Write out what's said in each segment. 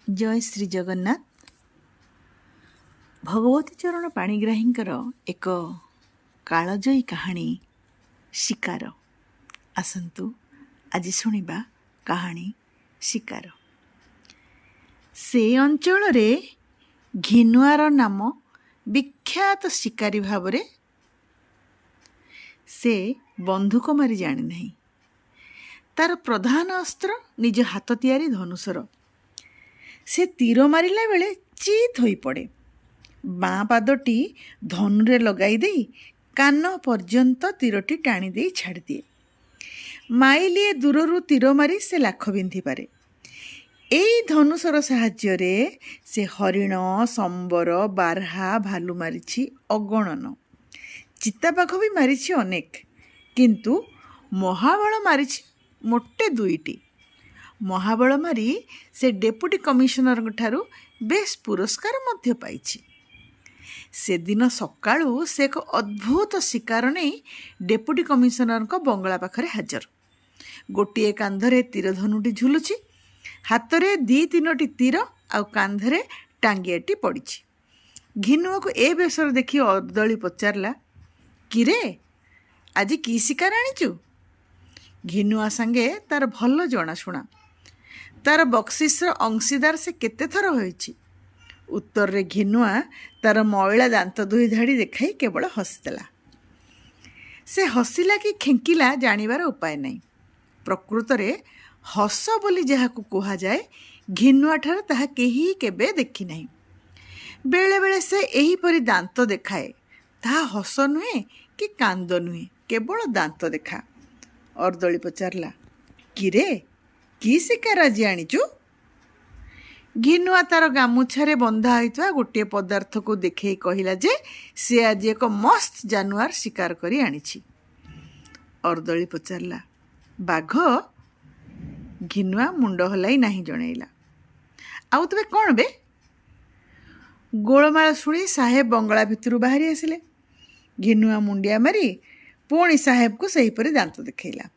जय श्री जगन्नाथ। भगवती चरण पाणिग्राहींकर एक कालजयी कहानी शिकार। आसंतु आज शुणिबा कहानी शिकार। से अंचल रे घिनुआर नाम विख्यात शिकारी भावरे से बंधुक मारी जानी नहीं। तार प्रधान अस्त्र निज हाथ तियारी धनुषर। से तीर मारिला बेले चित होई पड़े। बाँ पादटी धनुरे लगाई दे कान पर्यंत तीरटी टाणी दे छाड़ दिए। माइलिए दूररू तीर मारी से लाख बिंधि पारे। एई धनुषर साहाय्य रे से हरिण, संबर, बारहा, भालू मारिछि अगणन। चिताबाघ भी मारिछि अनेक, किंतु महाबल मारिछि मोटे दुईटी। महाबल मारी से डेपुटी कमिशनर ठारू बेस पुरस्कार मध्य पाइछि। से दिन सकाळू से एक अद्भुत शिकार नहीं डेपुटी कमिशनर को बंगला पाखरे हाजर। गोटे कांधरे तीर धनुटी झुलुछि, हाथरे दी तीनोटी तीर आउ कांधरे टांगियाटी पड़िछि। घिनुआ को ए बेसर देखी अर्दली पचारला, किरे आज की शिकार आनिचु? घिनुआ संगे तार भल जनाशुना। तार बक्सिस्र अंशीदार से केते थर होइछि। उत्तर रे घिनुआ तार मईला दांत दुई धाड़ी देखाई केवल हसीदेला। से हसिला कि खेंकिला जानिबार उपाय नहीं। प्रकृत रे हस बोली जहाकु कुहा जाए, घिनुआ ठार ताहा केही केबे देखि नहीं। बेले बेले से एही परि दांत देखाए। ताहा हस नुहे कि कांद नुहे, केवल दांत देखा। अर्दली पचारला, किरे की शिकार आज आनिचु? घिनुआ तार गामुछारे बंधा होइतवा गोटे पदार्थ को देखे कहिला जे से आज एक मस्त जानवर शिकार करी आनिछि। अर्दली पचारला, बाघ? घिनुआ मुंड हलाई नहीं जणैला। आउ तबे कौन बे? गोलमाल शुणी साहेब बंगला भितरू बाहरी आसिले। घिनुआ मुंडिया मारी पुणी साहेब को सहीपरि दांत देखैला।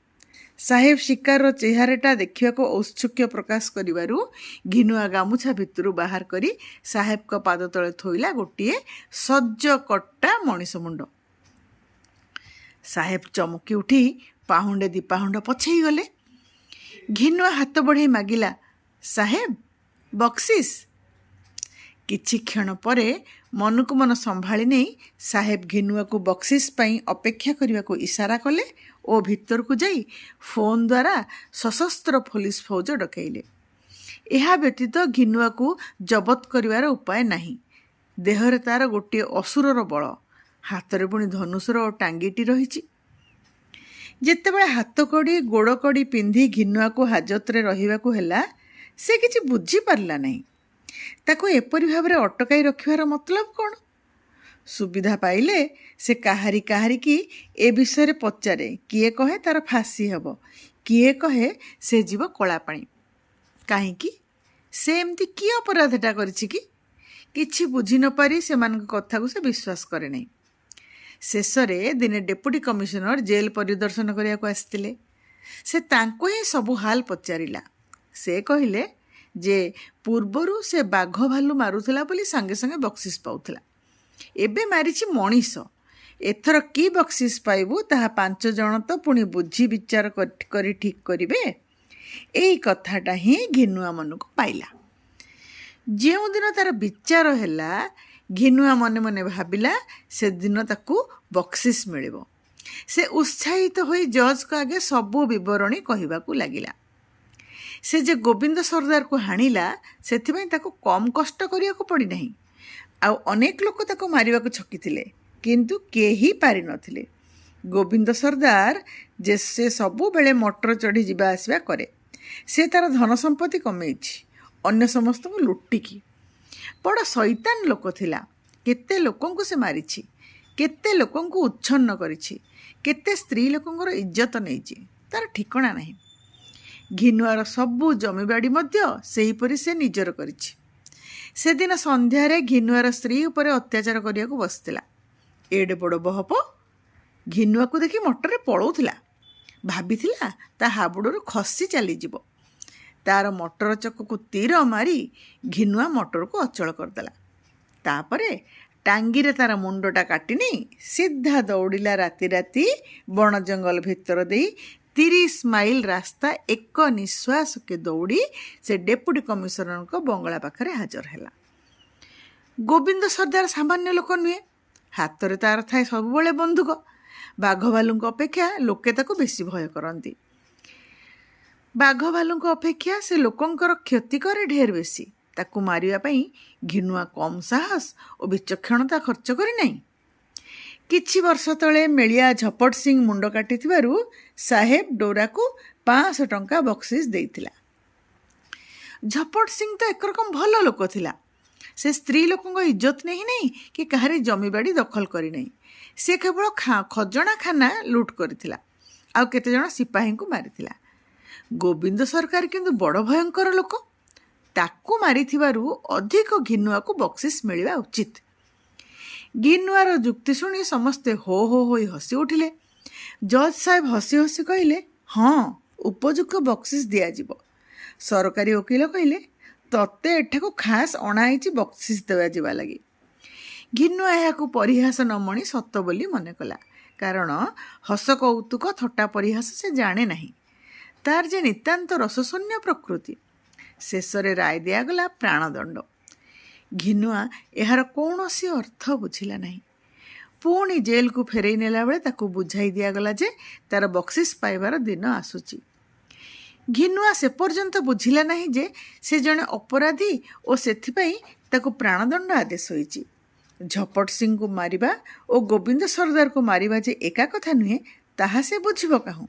साहेब शिकार चेहराटा देखा औत्सुक्य प्रकाश करिवारु घिनुआ गामुछा भितरू बाहर करी साहेब को पाद तले थोइला गोटे सज्ज कट्टा मनीष मुंड। साहेब चमकी उठी पाहुंडे दी पाहुंड पछेई गले। घिनुआ हाथ बढ़ाई मागिला, साहेब बक्सिस। किछि क्षण परे मनकु मन संभाली नहीं साहेब घिनुआ को बक्सिस पाई अपेक्षा करने को इशारा कले और भितर को जाई फोन द्वारा सशस्त्र पुलिस फौज डकैले। यह व्यतीत घिनुआ को जबत करिवार उपाय नहीं। देहरे तार गोटे असुरर बल, हाथ में पुणी धनुषर और टांगीटी रही। जेतेबेले हाथ कड़ी गोड़ कड़ी पिंधि घिनुआ को हाजत रे रहिबाकु हेला, से किछि बुझी पारला नहीं। ताको एपरि भाव अटकाई रखिबार मतलब कौन? सुविधा पाइले से काहारी काहारी की ए विषय पचारे। किए कहे तार फांसी हब, किए कहे से जीव कलापाणी। काहींकि से एमती कि अपराधटा करिछि कि? किछि बुझी न पारी सेमानक कथा को से विश्वास करे नहीं। शेषरे दिने डेपुटी कमिशनर जेल परिदर्शन करिया को आस्तिले। से तांको ही सबु हाल पचारिला। से कहिले जे पूर्वरु से बाघ भालू मारुथिला बोली संगे संगे बक्सिस पाउथिला। एबे मारिछि मनीष। एथर की बक्सिस पाइबु ताहा 5 जण तो पुणी बुझी विचार करी ठीक करिबे। एई कथाटा ही घिनुआ मनक पाइला। जेउ दिन तार विचार हैला, घिनुआ मने मने भाबिला से दिन ताकू बक्सिस मिलिबो। से उत्साहित होई जज को आगे सबु विवरणी कहिबाकू लागिला। से जे गोविंद सरदार को हाणिला सेथिबाई ताको कम कष्ट करियाकू पड़ी नहीं। आउ अनेक लोक ताको मारिबाकू छकिथिले, किंतु केही पारि नथिले। गोविंद सरदार जे से सबु बेले मोटर चढ़ी जिबा आसिबा करे। से तार धन संपत्ति कमेइछि, अन्य समस्त को लुटिकी। बड़ शैतान लोक थिला। केते लोकंकु से मारिछि, केते लोकंकु उच्छन्न करिछि, केते स्त्री लोकंकर इज्जत नेइछि, तार ठिकणा नहीं। घिनुआर सबु जमीबाड़ी मध्य सेहीपरि से निजर करिछि। से दिन संध्यारे घिनुआर स्त्री उपरे अत्याचार करिया को बसतिला। एडे बड़ बहप घिनुआ को देखि मोटरे पळौथिला। भाबिथिला ता हाबुडरू खसी चली जिवो। ତାର ମଟର ଚକକୁ ତୀର ମାରି ଘିନୁଆ ମଟରକୁ ଅଚଳ କରିଦେଲା। ତାପରେ ଟାଙ୍ଗିରେ ତାର ମୁଣ୍ଡଟା କାଟି ନେଇ ସିଧା ଦୌଡ଼ିଲା ରାତି ରାତି ବଣ ଜଙ୍ଗଲ ଭିତର ଦେଇ 30 ମାଇଲ ରାସ୍ତା ଏକ ନିଶ୍ୱାସକେ ଦୌଡ଼ି ସେ ଡେପୁଟି କମିଶନରଙ୍କ ବଙ୍ଗଳା ପାଖରେ ହାଜର ହେଲା। ଗୋବିନ୍ଦ ସର୍ଦ୍ଦାର ସାମାନ୍ୟ ଲୋକ ନୁହେଁ। ହାତରେ ତାର ଥାଏ ସବୁବେଳେ ବନ୍ଧୁକ। ବାଘ ଭାଲୁଙ୍କ ଅପେକ୍ଷା ଲୋକେ ତାକୁ ବେଶୀ ଭୟ କରନ୍ତି। ବାଘ ଭାଲୁଙ୍କ ଅପେକ୍ଷା ସେ ଲୋକଙ୍କର କ୍ଷତି କରେ ଢେର ବେଶୀ। ତାକୁ ମାରିବା ପାଇଁ ଘିନୁଆ କମ୍ ସାହସ ଓ ବିଚକ୍ଷଣତା ଖର୍ଚ୍ଚ କରିନାହିଁ। କିଛି ବର୍ଷ ତଳେ ମେଳିଆ ଝପଟ ସିଂ ମୁଣ୍ଡ କାଟିଥିବାରୁ ସାହେବ ଡୋରାକୁ 500 ଟଙ୍କା ବକ୍ସିସ୍ ଦେଇଥିଲା। ଝପଟ ସିଂ ତ ଏକରକମ ଭଲ ଲୋକ ଥିଲା। ସେ ସ୍ତ୍ରୀ ଲୋକଙ୍କ ଇଜ୍ଜତ ନେଇ ନାହିଁ କି କାହାରି ଜମିବାଡ଼ି ଦଖଲ କରିନାହିଁ। ସେ କେବଳ ଖଜଣା ଖାନା ଲୁଟ୍ କରିଥିଲା ଆଉ କେତେଜଣ ସିପାହୀଙ୍କୁ ମାରିଥିଲା। ଗୋବିନ୍ଦ ସରକାର କିନ୍ତୁ ବଡ଼ ଭୟଙ୍କର ଲୋକ। ତାକୁ ମାରିଥିବାରୁ ଅଧିକ ଘିନୁଆକୁ ବକ୍ସିସ୍ ମିଳିବା ଉଚିତ। ଘିନୁଆର ଯୁକ୍ତି ଶୁଣି ସମସ୍ତେ ହୋ ହୋ ହୋଇ ହସି ଉଠିଲେ। ଜଜ୍ ସାହେବ ହସି ହସି କହିଲେ, ହଁ, ଉପଯୁକ୍ତ ବକ୍ସିସ୍ ଦିଆଯିବ। ସରକାରୀ ଓକିଲ କହିଲେ, ତତେ ଏଠାକୁ ଖାସ୍ ଅଣାହେଇଛି ବକ୍ସିସ୍ ଦିଆଯିବା ଲାଗି। ଘିନୁଆ ଏହାକୁ ପରିହାସ ନ ମଣି ସତ ବୋଲି ମନେ କଲା। କାରଣ ହସ କୌତୁକ ଥଟ୍ଟା ପରିହାସ ସେ ଜାଣେ ନାହିଁ। ତାର ଯେ ନିତାନ୍ତ ରସଶୂନ୍ୟ ପ୍ରକୃତି। ଶେଷରେ ରାୟ ଦିଆଗଲା ପ୍ରାଣଦଣ୍ଡ। ଘିନୁଆ ଏହାର କୌଣସି ଅର୍ଥ ବୁଝିଲା ନାହିଁ। ପୁଣି ଜେଲକୁ ଫେରାଇ ନେଲା ବେଳେ ତାକୁ ବୁଝାଇ ଦିଆଗଲା ଯେ ତାର ବକ୍ସିସ୍ ପାଇବାର ଦିନ ଆସୁଛି। ଘିନୁଆ ସେ ପର୍ଯ୍ୟନ୍ତ ବୁଝିଲା ନାହିଁ ଯେ ସେ ଜଣେ ଅପରାଧୀ ଓ ସେଥିପାଇଁ ତାକୁ ପ୍ରାଣଦଣ୍ଡ ଆଦେଶ ହୋଇଛି। ଝପଟ ସିଂଙ୍କୁ ମାରିବା ଓ ଗୋବିନ୍ଦ ସର୍ଦ୍ଦାରକୁ ମାରିବା ଯେ ଏକା କଥା ନୁହେଁ, ତାହା ସେ ବୁଝିବ କାହୁଁ।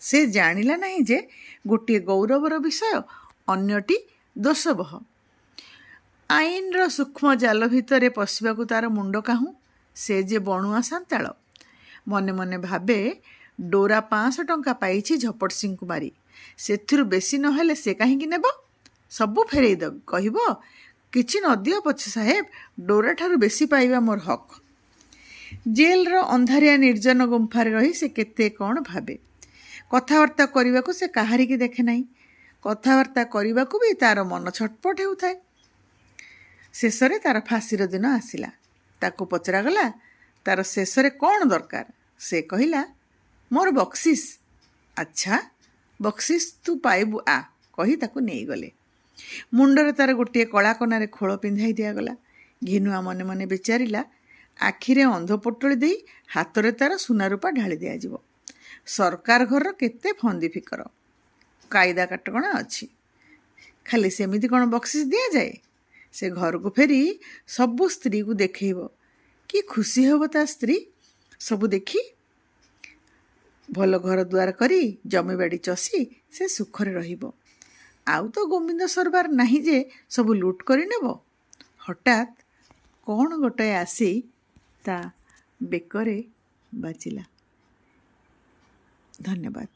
ସେ ଜାଣିଲା ନାହିଁ ଯେ ଗୋଟିଏ ଗୌରବର ବିଷୟ, ଅନ୍ୟଟି ଦୋଷବହ। ଆଇନର ସୂକ୍ଷ୍ମ ଜାଲ ଭିତରେ ପଶିବାକୁ ତାର ମୁଣ୍ଡ କାହୁଁ। ସେ ଯେ ବଣୁଆ ସାନ୍ତାଳ। ମନେ ମନେ ଭାବେ, ଡୋରା 500 ଟଙ୍କା ପାଇଛି ଝପଟ ସିଂଙ୍କୁ ମାରି। ସେଥିରୁ ବେଶୀ ନହେଲେ ସେ କାହିଁକି ନେବ? ସବୁ ଫେରାଇ ଦେବ। କହିବ, କିଛି ନଦିଅ ପଛେ ସାହେବ, ଡୋରାଠାରୁ ବେଶୀ ପାଇବା ମୋର ହକ୍। ଜେଲର ଅନ୍ଧାରିଆ ନିର୍ଜନ ଗୁମ୍ଫାରେ ରହି ସେ କେତେ କ'ଣ ଭାବେ। କଥାବାର୍ତ୍ତା କରିବାକୁ ସେ କାହାରିକି ଦେଖେ ନାହିଁ। କଥାବାର୍ତ୍ତା କରିବାକୁ ବି ତାର ମନ ଛଟପଟ ହେଉଥାଏ। ଶେଷରେ ତାର ଫାଶୀର ଦିନ ଆସିଲା। ତାକୁ ପଚରାଗଲା, ତାର ଶେଷରେ କ'ଣ ଦରକାର? ସେ କହିଲା, ମୋର ବକ୍ସିସ୍। ଆଚ୍ଛା, ବକ୍ସିସ୍ ତୁ ପାଇବୁ, ଆ, କହି ତାକୁ ନେଇଗଲେ। ମୁଣ୍ଡରେ ତାର ଗୋଟିଏ କଳା କନାରେ ଖୋଳ ପିନ୍ଧାଇ ଦିଆଗଲା। ଘିନୁଆ ମନେ ମନେ ବିଚାରିଲା, ଆଖିରେ ଅନ୍ଧ ପୋଟଳି ଦେଇ ହାତରେ ତାର ସୁନାରୂପା ଢାଳି ଦିଆଯିବ। ସରକାର ଘରର କେତେ ଫନ୍ଦି ଫିକର, କାଇଦା କାଟକଣା ଅଛି। ଖାଲି ସେମିତି କ'ଣ ବକ୍ସିସ୍ ଦିଆଯାଏ? ସେ ଘରକୁ ଫେରି ସବୁ ସ୍ତ୍ରୀକୁ ଦେଖେଇବ। କି ଖୁସି ହେବ ତା ସ୍ତ୍ରୀ। ସବୁ ଦେଖି ଭଲ ଘର ଦୁଆର କରି ଜମିବାଡ଼ି ଚଷି ସେ ସୁଖରେ ରହିବ। ଆଉ ତ ଗୋବିନ୍ଦ ସରକାର ନାହିଁ ଯେ ସବୁ ଲୁଟ୍ କରିନେବ। ହଠାତ୍ କ'ଣ ଗୋଟାଏ ଆସି ତା ବେକରେ ବାଜିଲା। ଧନ୍ୟବାଦ।